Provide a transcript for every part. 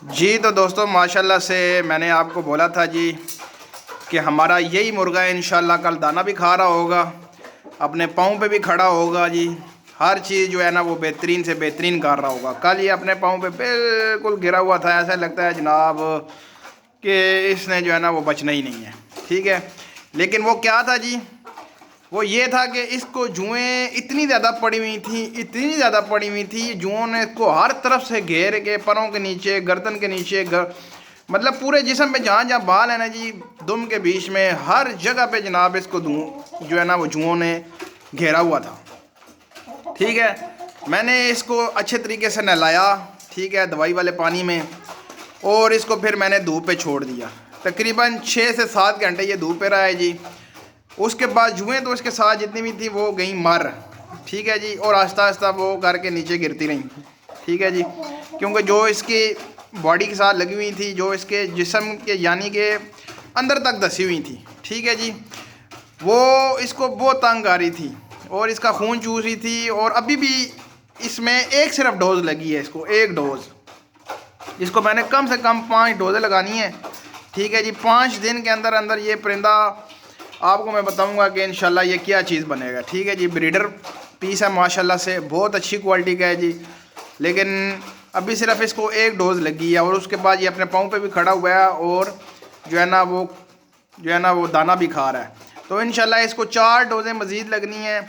जी तो दोस्तों माशाल्लाह से मैंने आपको बोला था जी कि हमारा यही मुर्गा इंशाल्लाह कल दाना भी खा रहा होगा, अपने पाँव पे भी खड़ा होगा जी। हर चीज़ जो है ना वो बेहतरीन से बेहतरीन कर रहा होगा। कल ये अपने पाँव पे बिल्कुल गिरा हुआ था, ऐसा लगता है जनाब कि इसने जो है ना वो बचना ही नहीं है। ठीक है, लेकिन वो क्या था जी, वो ये था कि इसको जुएँ इतनी ज़्यादा पड़ी हुई थी, इतनी ज़्यादा पड़ी हुई थी, जुओं ने इसको हर तरफ से घेर के, परों के नीचे, गर्दन के नीचे, मतलब पूरे जिस्म पे जहाँ जहाँ बाल है ना जी, दुम के बीच में, हर जगह पे जनाब इसको जो है ना वो जुओं ने घेरा हुआ था। ठीक है, मैंने इसको अच्छे तरीके से नहलाया, ठीक है, दवाई वाले पानी में, और इसको फिर मैंने धूप पे छोड़ दिया। तकरीबन 6 से 7 घंटे ये धूप पे रहा है जी। उसके बाद जुएँ तो इसके साथ जितनी भी थी वो गई मर। ठीक है जी, और आहिस्ता आहिस्ता वो करके नीचे गिरती रहीं। ठीक है जी, क्योंकि जो इसकी बॉडी के साथ लगी हुई थी, जो इसके जिस्म के यानी कि अंदर तक धसी हुई थी, ठीक है जी, वो इसको बहुत तंग आ रही थी और इसका खून चूस रही थी। और अभी भी इसमें एक सिर्फ डोज लगी है, इसको एक डोज, इसको मैंने कम से कम 5 डोजें लगानी है। ठीक है जी, 5 दिन के अंदर अंदर ये परिंदा आपको मैं बताऊंगा कि इंशाल्लाह ये क्या चीज़ बनेगा। ठीक है जी, ब्रीडर पीस है माशाल्लाह से, बहुत अच्छी क्वालिटी का है जी, लेकिन अभी सिर्फ इसको एक डोज लगी है और उसके बाद ये अपने पाँव पे भी खड़ा हुआ है और जो है ना वो दाना भी खा रहा है। तो इंशाल्लाह इसको 4 डोजें मज़ीद लगनी है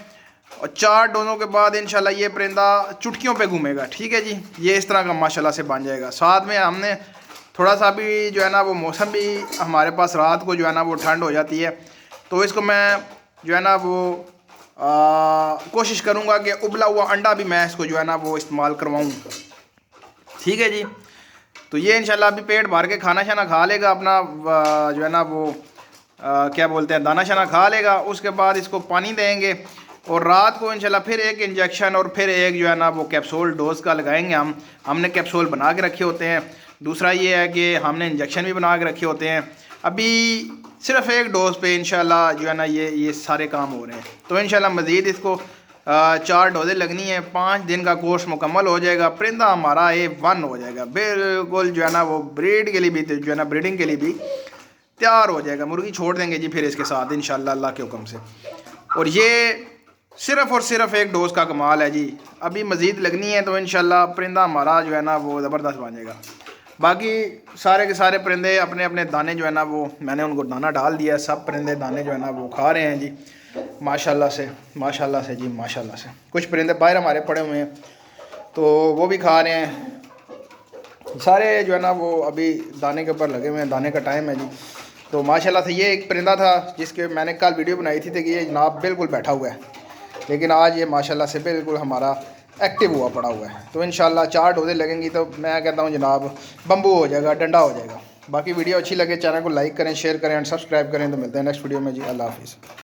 और 4 डोजों के बाद इंशाल्लाह ये परिंदा चुटकियों पे घूमेगा। ठीक है जी, ये इस तरह का माशाल्लाह से बन जाएगा। साथ में हमने थोड़ा सा भी जो है ना वो मौसम भी हमारे पास रात को जो है ना वो ठंड हो जाती है, तो इसको मैं जो है ना वो कोशिश करूँगा कि उबला हुआ अंडा भी मैं इसको जो है ना वो इस्तेमाल करवाऊँ। ठीक है जी, तो ये इंशाल्लाह अभी पेट भर के खाना शाना खा लेगा, अपना जो है ना वो क्या बोलते हैं दाना शाना खा लेगा। उसके बाद इसको पानी देंगे और रात को इंशाल्लाह फिर एक इंजेक्शन और फिर एक जो है ना वो कैप्सूल डोज का लगाएंगे। हमने कैप्सूल बना के रखे होते हैं। दूसरा ये है कि हमने इंजेक्शन भी बना के रखे होते हैं। अभी सिर्फ एक डोज पे इंशाल्लाह जो है ना ये सारे काम हो रहे हैं। तो इंशाल्लाह मज़ीद इसको 4 डोजें लगनी है। 5 दिन का कोर्स मुकम्मल हो जाएगा, परिंदा हमारा A1 हो जाएगा बिल्कुल, जो है ना वो ब्रीड के लिए भी, जो है ना ब्रीडिंग के लिए भी तैयार हो जाएगा। मुर्गी छोड़ देंगे जी फिर इसके साथ इंशाल्लाह अल्लाह के हुक्म से। और ये सिर्फ़ और सिर्फ एक डोज का कमाल है जी, अभी मज़ीद लगनी है तो इंशाल्लाह परिंदा हमारा जो है ना वो ज़बरदस्त बन जाएगा। बाकी सारे के सारे परिंदे अपने अपने दाने जो है ना वो मैंने उनको दाना डाल दिया, सब परिंदे दाने जो है ना वो खा रहे हैं जी माशाल्लाह से जी माशाल्लाह से। कुछ परिंदे बाहर हमारे पड़े हुए हैं तो वो भी खा रहे हैं। सारे जो है ना वो अभी दाने के ऊपर लगे हुए हैं, दाने का टाइम है जी। तो माशाल्लाह से ये एक परिंदा था जिसके मैंने कल वीडियो बनाई थी कि ये जनाब बिल्कुल बैठा हुआ है, लेकिन आज ये माशाल्लाह से बिल्कुल हमारा एक्टिव हुआ पड़ा हुआ है। तो इंशाल्लाह 4 डोजें लगेंगी तो मैं कहता हूँ जनाब बम्बू हो जाएगा, डंडा हो जाएगा। बाकी वीडियो अच्छी लगे चैनल को लाइक करें, शेयर करें एंड सब्सक्राइब करें। तो मिलते हैं नेक्स्ट वीडियो में जी, अल्लाह हाफिज़।